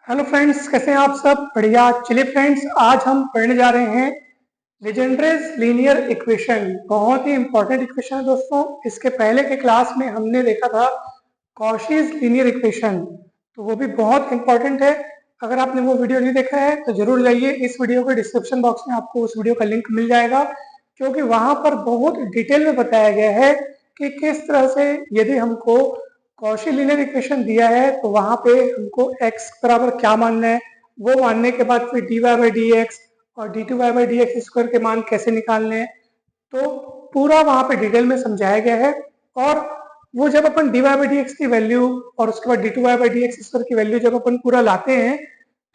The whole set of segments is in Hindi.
हेलो फ्रेंड्स, कैसे हैं आप सब? बढ़िया। चलिए फ्रेंड्स, आज हम पढ़ने जा रहे हैं लीजेंड्रेस लीनियर इक्वेशन। बहुत ही इंपॉर्टेंट इक्वेशन है दोस्तों। इसके पहले के क्लास में हमने देखा था कॉशीज लीनियर इक्वेशन, तो वो भी बहुत इंपॉर्टेंट है। अगर आपने वो वीडियो नहीं देखा है तो जरूर जाइए, इस वीडियो के डिस्क्रिप्शन बॉक्स में आपको उस वीडियो का लिंक मिल जाएगा, क्योंकि वहां पर बहुत डिटेल में बताया गया है कि किस तरह से यदि हमको कॉशी लीनियर इक्वेशन दिया है तो वहां पे हमको x बराबर क्या मानना है, वो मानने के बाद फिर dy बाई डी एक्स और d two y by D x square के मान कैसे निकालने हैं, तो पूरा वहां पे डिटेल में समझाया गया है। और वो जब अपन dy बाई डी एक्स की वैल्यू और उसके बाद d two y by D x square की वैल्यू जब अपन पूरा लाते हैं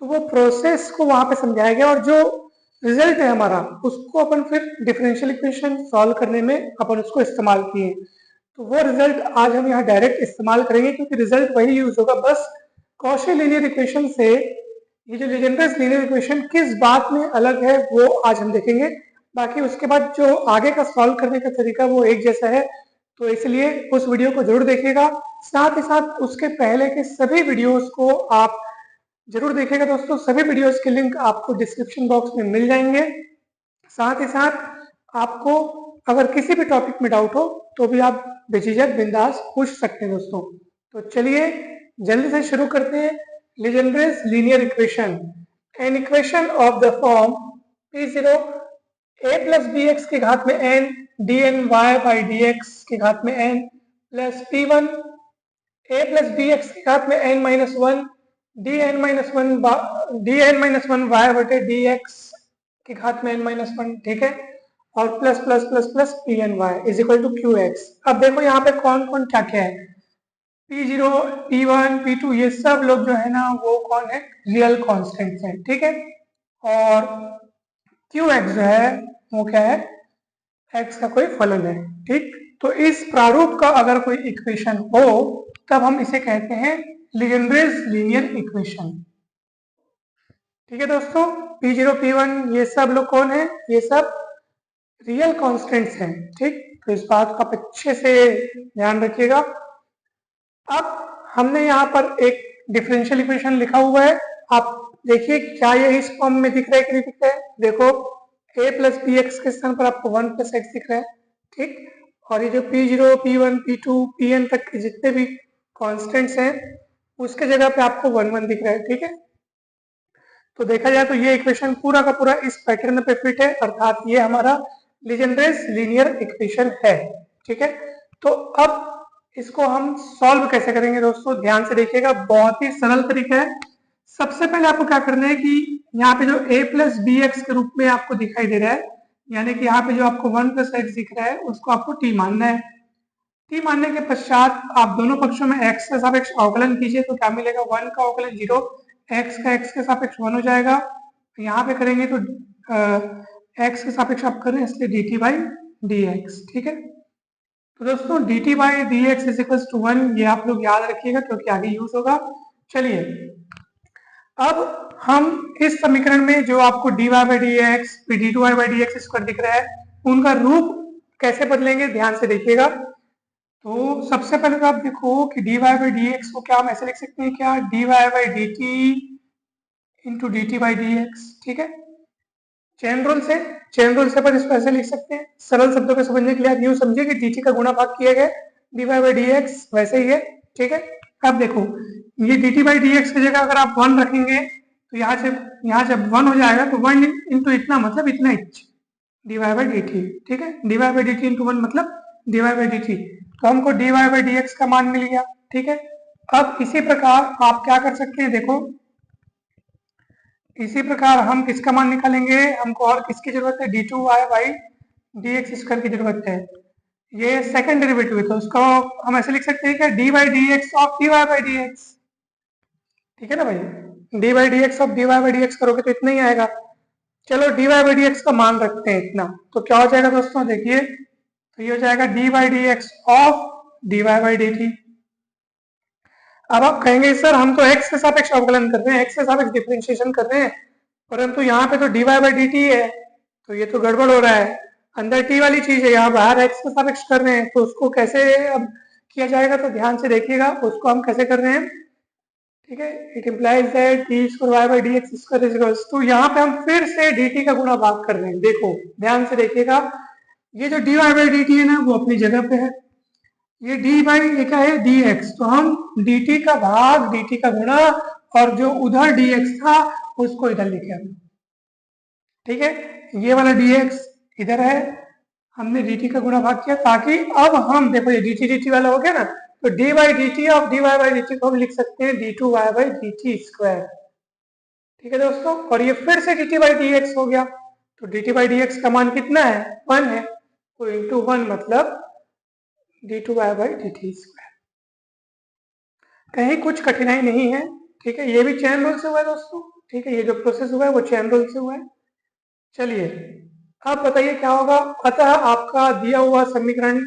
तो वो प्रोसेस को वहां पे समझाया गया, और जो रिजल्ट है हमारा उसको अपन फिर डिफरेंशियल इक्वेशन सॉल्व करने में अपन उसको इस्तेमाल किए। तो वो रिजल्ट आज हम यहाँ डायरेक्ट इस्तेमाल करेंगे, क्योंकि रिजल्ट वही यूज होगा, बस कॉशी लीनियर इक्वेशन से ये जो लीजेंड्रेस लीनियर इक्वेशन किस बात में अलग है वो आज हम देखेंगे। बाकी उसके बाद जो आगे का सॉल्व करने का तरीका वो एक जैसा है, तो इसलिए उस वीडियो को जरूर देखिएगा। साथ ही साथ उसके पहले के सभी वीडियोस को आप जरूर देखिएगा दोस्तों। सभी वीडियोस के लिंक आपको डिस्क्रिप्शन बॉक्स में मिल जाएंगे। साथ ही साथ आपको अगर किसी भी टॉपिक में डाउट हो तो भी आप बेझिझक बिंदास पूछ सकते हैं दोस्तों। तो चलिए जल्दी से शुरू करते हैं। Legendre's linear equation, an equation of the form p0 a plus B X की घात में n dn y by D x की घात में n plus p1 a plus B X की घात में n minus one dn-1 y बटे डी एक्स की घात में n माइनस वन, ठीक है। और plus plus plus plus P N Y is equal to Q X. अब देखो यहाँ पे कौन कौन क्या क्या है। P0, P1, P2 ये सब लोग जो है ना वो कौन है, रियल कॉन्स्टेंट्स हैं, ठीक है। और QX जो है वो क्या है, x का कोई फलन है, ठीक। तो इस प्रारूप का अगर कोई इक्वेशन हो तब हम इसे कहते हैं लीजेंड्रेस लीनियर इक्वेशन, ठीक है दोस्तों। P0, P1 ये सब लोग कौन है, ये सब रियल कांस्टेंट्स हैं, ठीक। तो इस बात का आप अच्छे से ध्यान रखिएगा। अब हमने यहाँ पर एक डिफरेंशियल इक्वेशन लिखा हुआ है, आप देखिए क्या ये इस फॉर्म में दिख रहा है कि नहीं दिख रहा है। देखो a प्लस बी एक्स के स्थान पर आपको 1 प्लस एक्स दिख रहा है, ठीक। और ये जो P0, P1, P2, Pn तक के जितने भी कॉन्स्टेंट्स हैं उसके जगह पे आपको 1 1 दिख रहा है, ठीक है। तो देखा जाए तो ये इक्वेशन पूरा का पूरा इस पैटर्न पे फिट है, अर्थात ये हमारा लीजेंड्रेस लीनियर इक्वेशन है, ठीक है। तो अब इसको हम सॉल्व कैसे करेंगे दोस्तों, ध्यान से देखिएगा, बहुत ही सरल तरीका है। सबसे पहले आपको क्या करना है कि यहाँ पे जो a प्लस बी एक्स के रूप में आपको दिखाई दे रहा है, यानी कि यहाँ पे जो आपको 1 प्लस एक्स दिख रहा है उसको आपको t मानना है। t मानने के पश्चात आप दोनों पक्षों में x के सापेक्ष अवकलन कीजिए, तो क्या मिलेगा, 1 का अवकलन 0, x का x के सापेक्ष 1 हो जाएगा। तो यहाँ पे करेंगे तो x के सापेक्ष आप करें इसलिए dt बाई डी एक्स, ठीक है। तो दोस्तों dt by D x is equal to 1, ये आप लोग याद रखिएगा क्योंकि आगे यूज होगा। चलिए अब हम इस समीकरण में जो आपको dy by D x d two y by D x square दिख रहा है उनका रूप कैसे बदलेंगे, ध्यान से देखिएगा। तो सबसे पहले तो आप देखो कि dy बाई डी एक्स को क्या हम ऐसे लिख सकते हैं, क्या dy by d T into D t by D x, ठीक है। चेन रूल से अपन इसको ऐसे लिख सकते हैं। सरल शब्दों को समझने के लिए आप यूं समझिए कि dt का गुणा भाग किया गया dy बाई डी एक्स, वैसे ही है, ठीक है। अब देखो ये dt बाई डी एक्स की जगह अगर आप 1 रखेंगे तो यहाँ जब 1 हो जाएगा तो 1 इंटू इतना मतलब इतना dy बाई डी टी, ठीक है। dy by d T into 1 मतलब dy बाई डी टी, तो हमको dy बाई डी एक्स का मान मिल गया, ठीक है। अब इसी प्रकार आप क्या कर सकते हैं, देखो इसी प्रकार हम किसका मान निकालेंगे, हमको और किसकी जरूरत है, d two y by D x square की जरूरत है। ये सेकंड डेरिवेटिव है तो उसको हम ऐसे लिख सकते हैं कि d by D x of d y by D x, ठीक है ना भाई। D by D x of d y by D x करोगे तो इतना ही आएगा। चलो d y by D x का मान रखते हैं इतना, तो क्या हो जाएगा दोस्तों, देखिए तो ये हो जाएगा d by D x of d y by d t. अब आप कहेंगे सर हम तो x के सापेक्ष अवकलन कर रहे हैं, x के सापेक्ष डिफरेंशिएशन कर रहे हैं, परंतु यहाँ पे तो dy बाई डी टी है, तो ये तो गड़बड़ हो रहा है। अंदर t वाली चीज है, यहाँ बाहर x के सापेक्ष कर रहे हैं, तो उसको कैसे अब किया जाएगा, तो ध्यान से देखिएगा उसको हम कैसे कर रहे हैं। ठीक है, it implies that d square y by D x square is equals, तो यहाँ पे हम फिर से dt का गुणा भाग कर रहे हैं। देखो ध्यान से देखिएगा, ये जो dy बाई dt है ना वो अपनी जगह पे है, ये d बाई ये क्या है dx, तो हम dt का भाग dt का गुणा और जो उधर dx था उसको इधर लेके आए। ठीक है, ये वाला dx इधर है, हमने dt का गुणा भाग किया ताकि अब हम देखो ये dt वाला हो गया ना, तो d by d t of d y by d t को हम लिख सकते हैं d two y by d t square. ठीक है दोस्तों, और ये फिर से d t by D x हो गया, तो d t by D x का मान कितना है 1 है, तो इंटू 1 मतलब d two y by d t square. कहीं कुछ कठिनाई नहीं है। ठीक है, ये भी चैन रूल से हुआ है दोस्तों। ठीक है, ये जो प्रोसेस हुआ है वो चैन रूल से हुआ है। चलिए अब बताइए क्या होगा। अतः आपका दिया हुआ समीकरण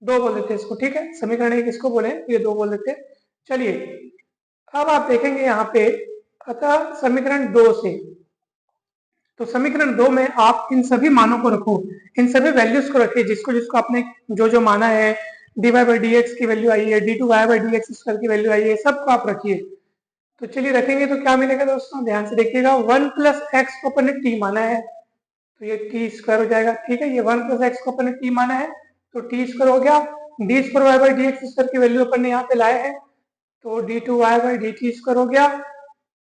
2 बोल देते हैं इसको। ठीक है, समीकरण 1 इसको बोले, ये 2 बोल देते हैं। चलिए अब आप देखेंगे यहाँ पे, अतः समीकरण 2 से, तो समीकरण 2 में आप इन सभी मानों को रखो, इन सभी वैल्यूज को रखिए जिसको जिसको आपने जो जो माना है, d y by D x की वैल्यू आई है, d two y by D x square की वैल्यू आई है, सबको आप रखिए। तो चलिए रखेंगे तो क्या मिलेगा दोस्तों, ध्यान से देखिएगा, 1 प्लस एक्स को अपन ने टी माना है तो ये टी स्क्वायर हो जाएगा। ठीक है, ये 1 प्लस एक्स को अपन ने टी माना है तो टी स्क्वायर हो गया। D square y by D x square की वैल्यू अपन ने यहाँ पे लाए हैं तो d two y by d t square हो गया,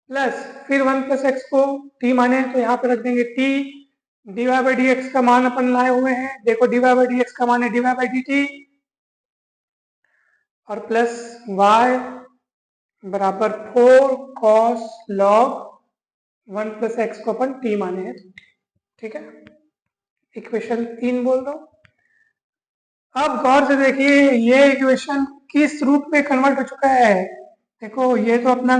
प्लस फिर 1 प्लस एक्स को टी माने तो यहाँ पे रख देंगे t, d y by D x का मान अपन लाए हुए हैं, देखो d y by D x का मान है d y by d t, और प्लस वाई बराबर 4 कॉस लॉग 1 प्लस एक्स को अपन टी माने हैं। ठीक है, इक्वेशन 3 बोल दो। अब गौर से देखिए ये इक्वेशन किस रूप में कन्वर्ट हो चुका है। देखो ये तो अपना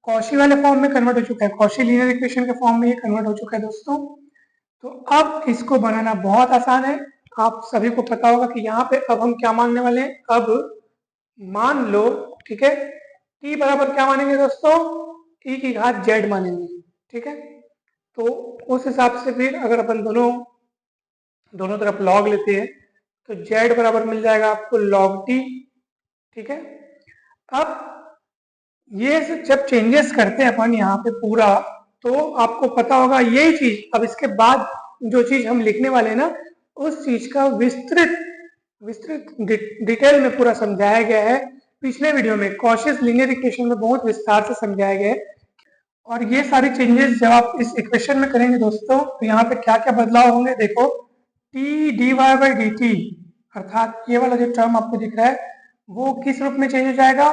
कॉशी वाले फॉर्म में कन्वर्ट हो चुका है, कॉशी लीनियर इक्वेशन के फॉर्म में ये कन्वर्ट हो चुका है दोस्तों। तो अब इसको बनाना बहुत आसान है, आप सभी को पता होगा कि यहाँ पे अब हम क्या मानने वाले हैं। अब मान लो, ठीक है, t बराबर क्या मानेंगे दोस्तों, t की घात z मानेंगे। ठीक है, तो उस हिसाब से फिर अगर अपन दोनों तरफ log लेते हैं तो z बराबर मिल जाएगा आपको log t। ठीक है, अब ये जब चेंजेस करते हैं अपन यहाँ पे पूरा, तो आपको पता होगा यही चीज, अब इसके बाद जो चीज हम लिखने वाले हैं ना, उस चीज का विस्तृत डिटेल में पूरा समझाया गया है पिछले वीडियो में, कॉशीस लीनियर इक्वेशन में बहुत विस्तार से समझाया गया है। और ये सारी चेंजेस जब आप इस इक्वेशन में करेंगे दोस्तों, तो यहाँ पे क्या क्या बदलाव होंगे देखो, t d y by d t, अर्थात ये वाला जो टर्म आपको दिख रहा है वो किस रूप में चेंज हो जाएगा,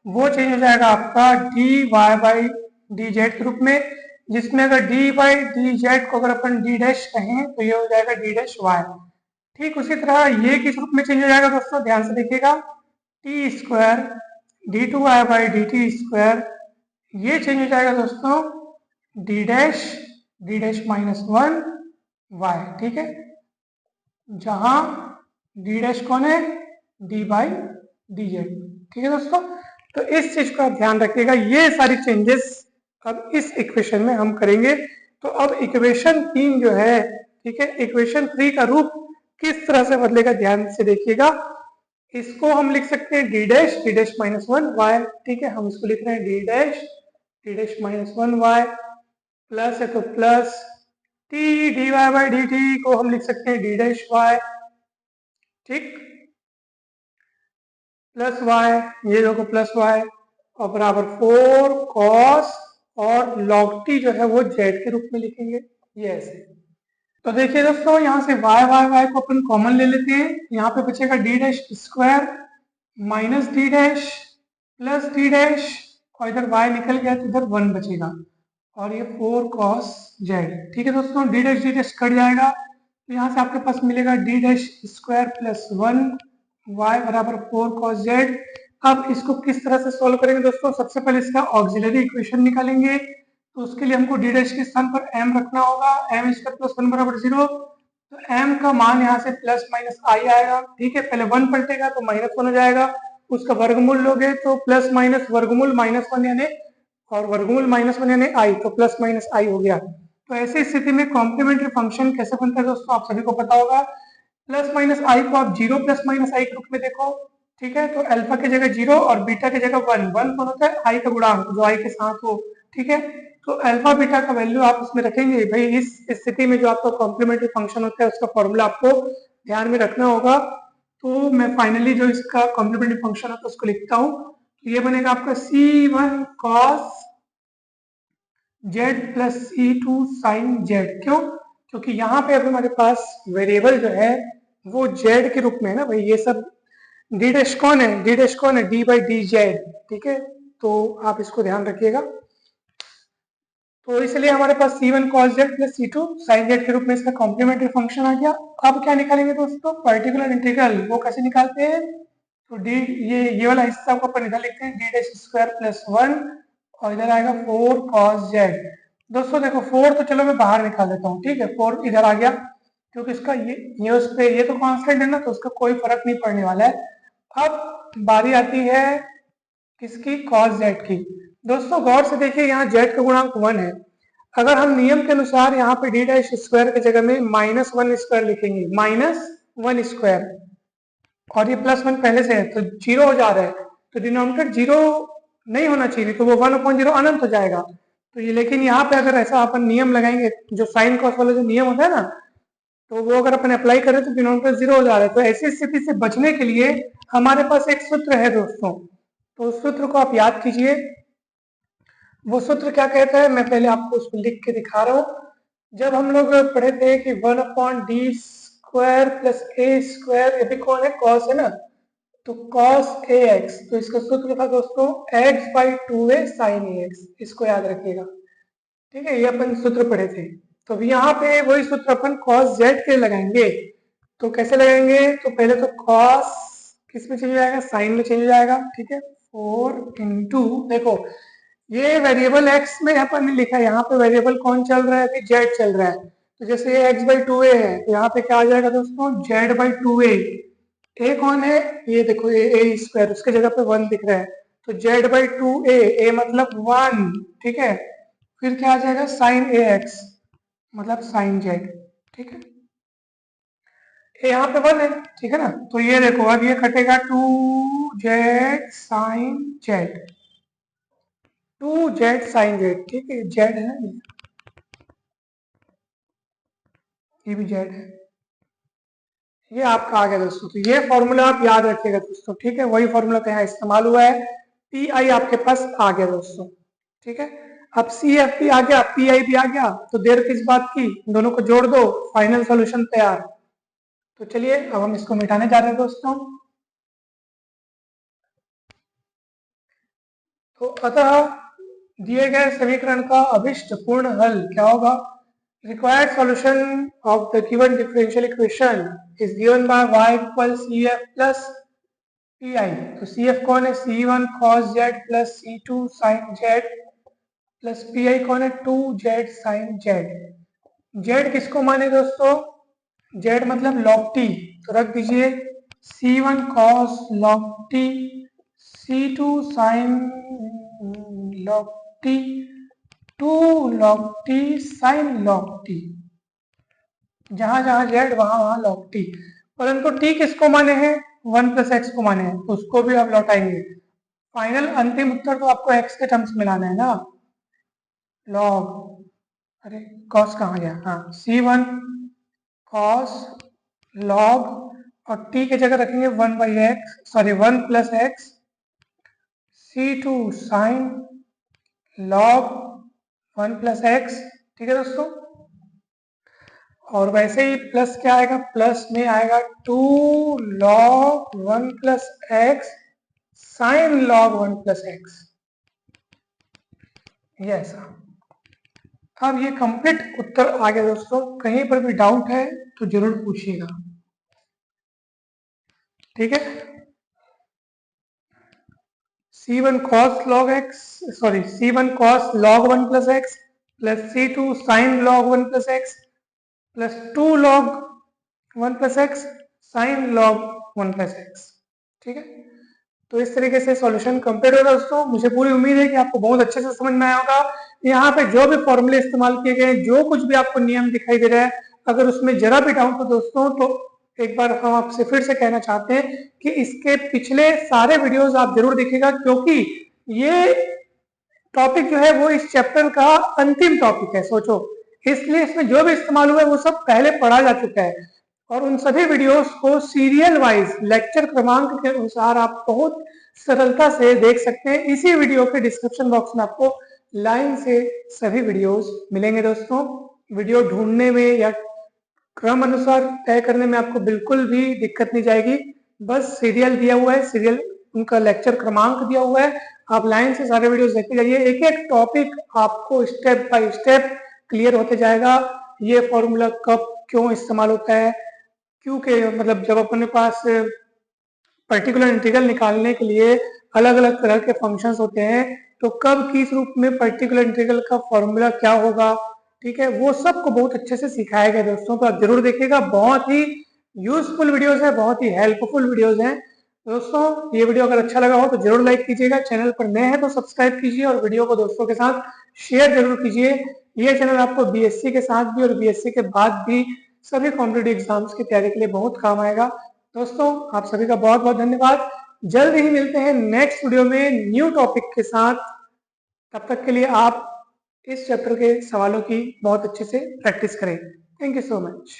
वो चेंज हो जाएगा आपका d y by d z के रूप में, जिसमें अगर डी बाई डी जेड को अगर अपन डी डैश कहें तो ये हो जाएगा डी डैश वाई। ठीक उसी तरह ये किस रूप में चेंज हो जाएगा दोस्तों, ध्यान से देखिएगा, t square d two y by d t square, ये चेंज हो जाएगा दोस्तों डी डैश माइनस 1 वाई। ठीक है, जहां डी डैश कौन है, डी बाई डी जेड। ठीक है दोस्तों, तो इस चीज को आप ध्यान रखिएगा, ये सारी चेंजेस अब इस इक्वेशन में हम करेंगे। तो अब इक्वेशन 3 जो है, ठीक है, इक्वेशन 3 का रूप किस तरह से बदलेगा ध्यान से देखिएगा। इसको हम लिख सकते हैं डी डैश माइनस 1 वाई। ठीक है, हम इसको लिख रहे हैं d dash minus 1 y, plus है तो plus t d y by d t को हम लिख सकते हैं डी डैश वाई, ठीक, प्लस वाई, ये देखो प्लस वाई, और बराबर 4 कॉस, और लॉग टी जो है वो जेड के रूप में लिखेंगे, ये ऐसे। तो देखिए दोस्तों यहाँ से वाई वाई वाई को अपन कॉमन ले लेते हैं, यहाँ पे बचेगा D dash square minus D dash plus D dash, और इधर वाई निकल गया तो इधर 1 बचेगा, और ये 4 कॉस जेड। ठीक है दोस्तों, डी डैश कट जाएगा तो यहाँ से आपके पास मिलेगा d dash square plus 1 y बराबर 4 कॉस जेड। अब इसको किस तरह से सॉल्व करेंगे दोस्तों, सबसे पहले इसका ऑक्सिलरी इक्वेशन निकालेंगे, तो उसके लिए हमको डी डैश के स्थान पर m रखना होगा, m स्क्वायर प्लस 1 बराबर 0, तो m का मान यहाँ से प्लस माइनस आई आएगा। ठीक है, पहले 1 पलटेगा तो माइनस 1 हो जाएगा, उसका वर्गमूल लोगे तो प्लस माइनस वर्गमूल माइनस 1 यानी, और वर्गमूल माइनस 1 यानी आई, तो प्लस माइनस आई हो गया। तो ऐसी स्थिति में कॉम्प्लीमेंट्री फंक्शन कैसे बनता है दोस्तों, आप सभी को पता होगा, प्लस माइनस आई को आप 0 प्लस माइनस आई के रूप में देखो, ठीक है, तो अल्फा की जगह 0 और बीटा की जगह 1, 1 कौन होता है, आई का गुणांक जो आई के साथ हो। ठीक है, तो अल्फा बीटा का वैल्यू आप इसमें रखेंगे भाई। इस स्थिति में जो आपका कॉम्प्लीमेंट्री फंक्शन होता है उसका फॉर्मूला आपको ध्यान में रखना होगा। तो मैं फाइनली जो इसका कॉम्प्लीमेंट्री फंक्शन होता है उसको लिखता हूँ। तो ये बनेगा आपका C1 cos z plus C2 sin z। क्यों? क्योंकि यहाँ पे अब हमारे पास वेरिएबल जो है वो z के रूप में है ना भाई। ये सब डी डैश कौन है, डी डैश कौन है, डी बाई डी जेड। ठीक है, तो आप इसको ध्यान रखिएगा। तो इसलिए हमारे पास C1 cos z plus C2 sin z के रूप में इसका कॉम्प्लीमेंट्री फंक्शन आ गया। अब क्या निकालेंगे दोस्तों, पर्टिकुलर इंटीग्रल। वो कैसे निकालते हैं, तो डी ये वाला हिस्सा को अपन इधर लिखते हैं, डी डैश स्क्वायर प्लस 1 और इधर आएगा 4 cos z। दोस्तों देखो 4 तो चलो मैं बाहर निकाल देता हूँ। ठीक है, 4 इधर आ गया क्योंकि इसका ये उस पे ये तो कांस्टेंट है ना, तो उसका कोई फर्क नहीं पड़ने वाला है। अब बारी आती है किसकी, cos z की। दोस्तों गौर से देखिए, यहाँ z का गुणांक 1 है। अगर हम नियम के अनुसार यहाँ पे डी डैश स्क्वायर की जगह में -1 स्क्वायर लिखेंगे, -1 स्क्वायर, और ये +1 पहले से है तो 0 हो जा रहा है, तो डिनोमिनेटर 0 नहीं होना चाहिए, तो वो 1/0 अनंत हो जाएगा। तो ये लेकिन यहाँ पे अगर ऐसा अपन नियम लगाएंगे, जो साइन कॉस वाला जो नियम होता है ना, तो वो अगर अपन अप्लाई करें तो डिनोमिनेटर 0 हो जा रहा है। तो ऐसी स्थिति से बचने के लिए हमारे पास एक सूत्र है दोस्तों, तो उस सूत्र को आप याद कीजिए। वो सूत्र क्या कहता है, मैं पहले आपको उसको लिख के दिखा रहा हूँ। जब हम लोग पढ़े थे कि 1/d स्क्वायर प्लस ए स्क्वायर, ये भी कौन है, कॉस है ना, तो cos ax, तो इसका सूत्र था दोस्तों x/2a sin ax। इसको याद रखिएगा। ठीक है, ये अपन सूत्र पढ़े थे। तो अभी यहाँ पे वही सूत्र अपन cos z के लगाएंगे। तो कैसे लगाएंगे, तो पहले तो cos किस में चेंज हो जाएगा, साइन में चेंज हो जाएगा। ठीक है, 4 इंटू, देखो ये वेरिएबल x में अपन ने लिखा है, यहाँ पे वेरिएबल कौन चल रहा है, अभी z चल रहा है। तो जैसे ये x/2a है, तो यहाँ पे क्या आ जाएगा दोस्तों, z/2a। a कौन है, ये देखो ए स्क्वायर, उसके जगह पे 1 दिख रहा है, तो z/2a, a मतलब 1। ठीक है, फिर क्या आ जाएगा, साइन ax मतलब साइन z। ठीक है, यहाँ पे 1 है। ठीक है ना, तो ये देखो अब ये कटेगा 2z sign z, 2z sign z। ठीक है, z है ना, ये भी z है। ये आपका आ गया दोस्तों। तो ये फॉर्मूला आप याद रखिएगा दोस्तों। ठीक है, वही फॉर्मूला तो यहाँ इस्तेमाल हुआ है। पी आई आपके पास आ गया दोस्तों। ठीक है, अब सी एफ भी आ गया, पी आई भी आ गया, तो देर किस बात की, दोनों को जोड़ दो, फाइनल सॉल्यूशन तैयार। तो चलिए अब हम इसको मिटाने जा रहे हैं दोस्तों। तो अतः दिए गए समीकरण का अभिष्ट पूर्ण हल क्या होगा, required solution of the given differential equation is given by y equals cf plus pi। तो cf कौन है, c1 cos z plus c2 sin z plus pi कौन है, 2z sin z। z किसको माने दोस्तों, z मतलब log t, तो रख दीजिए c1 cos log t, c2 sin log t, 2 log t sin log t। जहां जहां z वहां वहां log t, परंतु t किसको माने हैं, 1 प्लस एक्स को माने हैं, उसको भी आप लौटाएंगे। फाइनल अंतिम उत्तर तो आपको x के टर्म्स में लाना है ना, log, अरे cos कहाँ गया, हाँ c1 cos log, और t की जगह रखेंगे 1 plus x, c2 sin log 1 plus x. ठीक है दोस्तों, और वैसे ही प्लस क्या आएगा, प्लस में आएगा 2 log 1 plus x sine log 1 plus x. ये ऐसा। अब ये कंप्लीट उत्तर आ गया दोस्तों। कहीं पर भी डाउट है तो जरूर पूछिएगा। ठीक है, c1 cos log x, sorry c1 cos log 1 plus x plus c2 sin log 1 plus x plus 2 log 1 plus x sine log 1 plus x. ठीक है, तो इस तरीके से सॉल्यूशन कंप्लीट होगा दोस्तों। मुझे पूरी उम्मीद है कि आपको बहुत अच्छे से समझ में आया होगा। यहाँ पे जो भी फॉर्मूले इस्तेमाल किए गए, जो कुछ भी आपको नियम दिखाई दे रहा है, अगर उसमें जरा भी डाउट हो दोस्तों तो एक बार हम आपसे फिर से कहना चाहते हैं कि इसके पिछले सारे वीडियोस आप जरूर देखिएगा, क्योंकि ये टॉपिक जो है वो इस चैप्टर का अंतिम टॉपिक है, सोचो। इसलिए इसमें जो भी इस्तेमाल हुआ है वो सब पहले पढ़ा जा चुका है, और उन सभी वीडियोस को सीरियल वाइज लेक्चर क्रमांक के अनुसार आप बहुत सरलता से देख सकते हैं। इसी वीडियो के डिस्क्रिप्शन बॉक्स में आपको लाइन से सभी वीडियोस मिलेंगे दोस्तों। वीडियो ढूंढने में या क्रम अनुसार तय करने में आपको बिल्कुल भी दिक्कत नहीं जाएगी। बस सीरियल दिया हुआ है, सीरियल उनका लेक्चर क्रमांक दिया हुआ है, आप लाइन से सारे वीडियोस देखते जाइए। एक एक टॉपिक आपको स्टेप बाय स्टेप क्लियर होते जाएगा। ये फॉर्मूला कब क्यों इस्तेमाल होता है, क्योंकि मतलब जब अपने पास पर्टिकुलर इंटीग्रल निकालने के लिए अलग अलग तरह के फंक्शंस होते हैं, तो कब किस रूप में पर्टिकुलर इंटीग्रल का फॉर्मूला क्या होगा, ठीक है, वो सब को बहुत अच्छे से सिखाया गया दोस्तों। तो आप जरूर देखिएगा, बहुत ही यूजफुल वीडियोस है, बहुत ही हेल्पफुल वीडियोस हैं दोस्तों। ये वीडियो अगर अच्छा लगा हो तो जरूर लाइक कीजिएगा, चैनल पर नए हैं तो सब्सक्राइब कीजिए और वीडियो को दोस्तों के साथ शेयर जरूर कीजिए। ये चैनल आपको बीएससी के साथ भी और बीएससी के बाद भी सभी कॉम्पिटिटिव एग्जाम्स की तैयारी के लिए बहुत काम आएगा दोस्तों। आप सभी का बहुत बहुत धन्यवाद। जल्द ही मिलते हैं नेक्स्ट वीडियो में न्यू टॉपिक के साथ। तब तक के लिए आप इस चैप्टर के सवालों की बहुत अच्छे से प्रैक्टिस करें। Thank you so much.